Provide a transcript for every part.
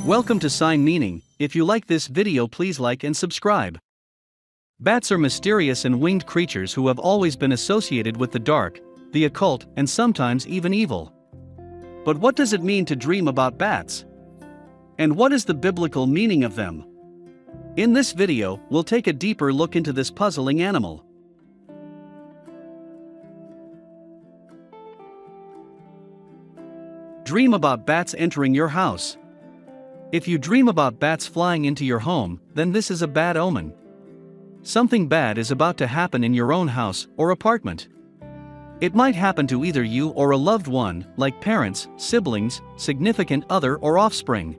Welcome to Sign Meaning. If you like this video, please like and subscribe. Bats are mysterious and winged creatures who have always been associated with the dark, the occult, and sometimes even evil. But what does it mean to dream about bats? And what is the biblical meaning of them? In this video, we'll take a deeper look into this puzzling animal. Dream about bats entering your house. If you dream about bats flying into your home, then this is a bad omen. Something bad is about to happen in your own house or apartment. It might happen to either you or a loved one, like parents, siblings, significant other, or offspring.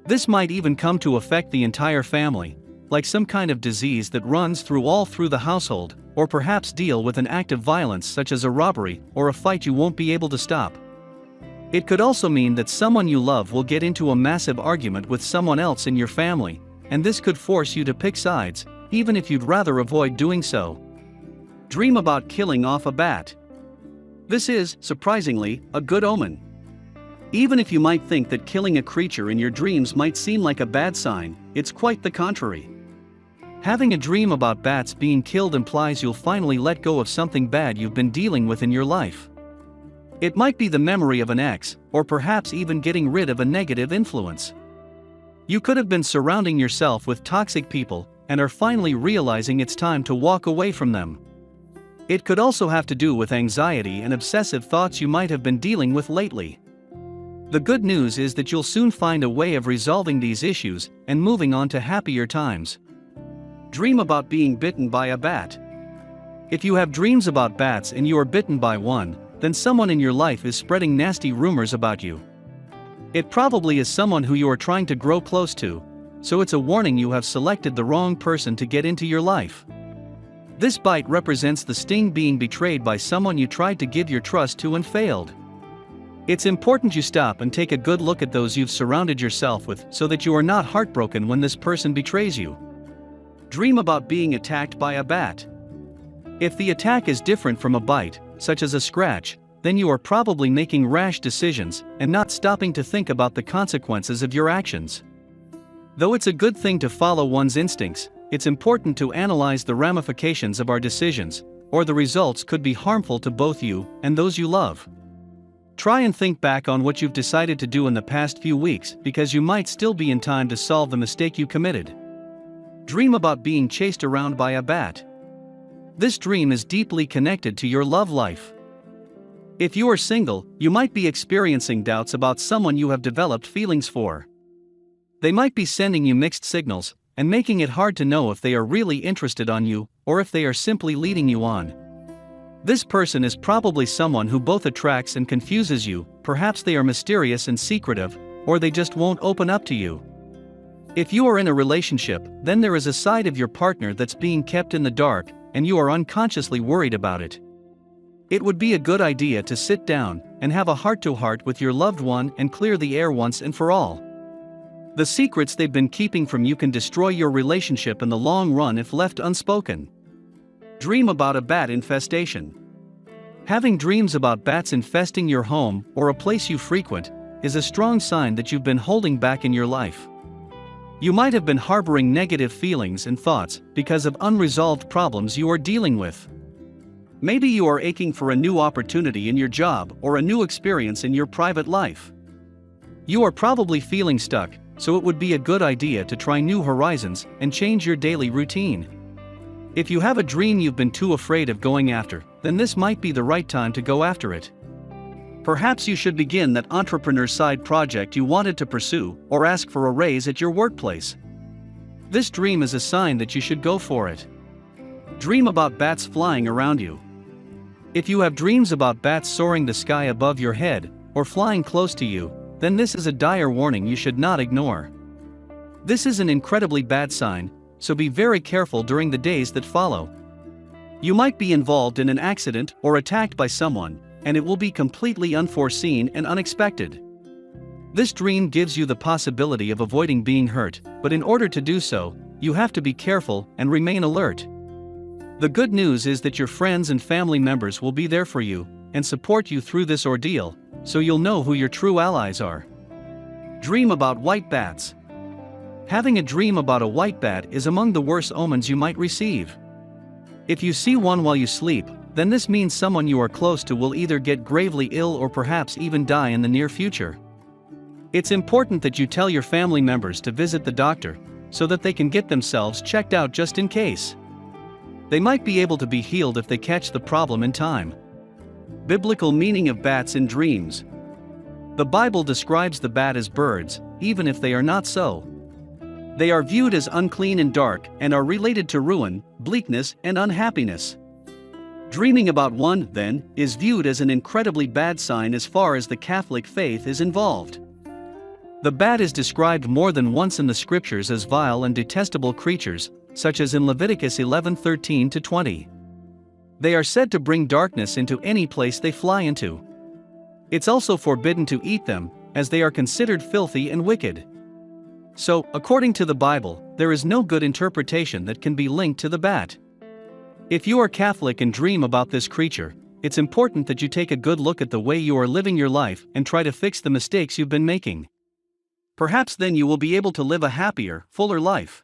This might even come to affect the entire family, like some kind of disease that runs all through the household, or perhaps deal with an act of violence such as a robbery or a fight you won't be able to stop. It could also mean that someone you love will get into a massive argument with someone else in your family, and this could force you to pick sides, even if you'd rather avoid doing so. Dream about killing off a bat. This is, surprisingly, a good omen. Even if you might think that killing a creature in your dreams might seem like a bad sign, it's quite the contrary. Having a dream about bats being killed implies you'll finally let go of something bad you've been dealing with in your life. It might be the memory of an ex, or perhaps even getting rid of a negative influence. You could have been surrounding yourself with toxic people, and are finally realizing it's time to walk away from them. It could also have to do with anxiety and obsessive thoughts you might have been dealing with lately. The good news is that you'll soon find a way of resolving these issues and moving on to happier times. Dream about being bitten by a bat. If you have dreams about bats and you are bitten by one, then someone in your life is spreading nasty rumors about you. It probably is someone who you are trying to grow close to, so it's a warning you have selected the wrong person to get into your life. This bite represents the sting being betrayed by someone you tried to give your trust to and failed. It's important you stop and take a good look at those you've surrounded yourself with so that you are not heartbroken when this person betrays you. Dream about being attacked by a bat. If the attack is different from a bite, such as a scratch, then you are probably making rash decisions and not stopping to think about the consequences of your actions. Though it's a good thing to follow one's instincts, it's important to analyze the ramifications of our decisions, or the results could be harmful to both you and those you love. Try and think back on what you've decided to do in the past few weeks, because you might still be in time to solve the mistake you committed. Dream about being chased around by a bat. This dream is deeply connected to your love life. If you are single, you might be experiencing doubts about someone you have developed feelings for. They might be sending you mixed signals, and making it hard to know if they are really interested in you, or if they are simply leading you on. This person is probably someone who both attracts and confuses you. Perhaps they are mysterious and secretive, or they just won't open up to you. If you are in a relationship, then there is a side of your partner that's being kept in the dark, and you are unconsciously worried about it. It would be a good idea to sit down and have a heart-to-heart with your loved one and clear the air once and for all. The secrets they've been keeping from you can destroy your relationship in the long run if left unspoken. Dream about a bat infestation. Having dreams about bats infesting your home or a place you frequent is a strong sign that you've been holding back in your life. You might have been harboring negative feelings and thoughts because of unresolved problems you are dealing with. Maybe you are aching for a new opportunity in your job or a new experience in your private life. You are probably feeling stuck, so it would be a good idea to try new horizons and change your daily routine. If you have a dream you've been too afraid of going after, then this might be the right time to go after it. Perhaps you should begin that entrepreneur side project you wanted to pursue, or ask for a raise at your workplace. This dream is a sign that you should go for it. Dream about bats flying around you. If you have dreams about bats soaring the sky above your head, or flying close to you, then this is a dire warning you should not ignore. This is an incredibly bad sign, so be very careful during the days that follow. You might be involved in an accident or attacked by someone, and it will be completely unforeseen and unexpected. This dream gives you the possibility of avoiding being hurt, but in order to do so, you have to be careful and remain alert. The good news is that your friends and family members will be there for you and support you through this ordeal, so you'll know who your true allies are. Dream about white bats. Having a dream about a white bat is among the worst omens you might receive. If you see one while you sleep, then this means someone you are close to will either get gravely ill or perhaps even die in the near future. It's important that you tell your family members to visit the doctor, so that they can get themselves checked out just in case. They might be able to be healed if they catch the problem in time. Biblical meaning of bats in dreams. The Bible describes the bat as birds, even if they are not so. They are viewed as unclean and dark, and are related to ruin, bleakness, and unhappiness. Dreaming about one, then, is viewed as an incredibly bad sign as far as the Catholic faith is involved. The bat is described more than once in the scriptures as vile and detestable creatures, such as in Leviticus 11:13-20. They are said to bring darkness into any place they fly into. It's also forbidden to eat them, as they are considered filthy and wicked. So, according to the Bible, there is no good interpretation that can be linked to the bat. If you are Catholic and dream about this creature, it's important that you take a good look at the way you are living your life and try to fix the mistakes you've been making. Perhaps then you will be able to live a happier, fuller life.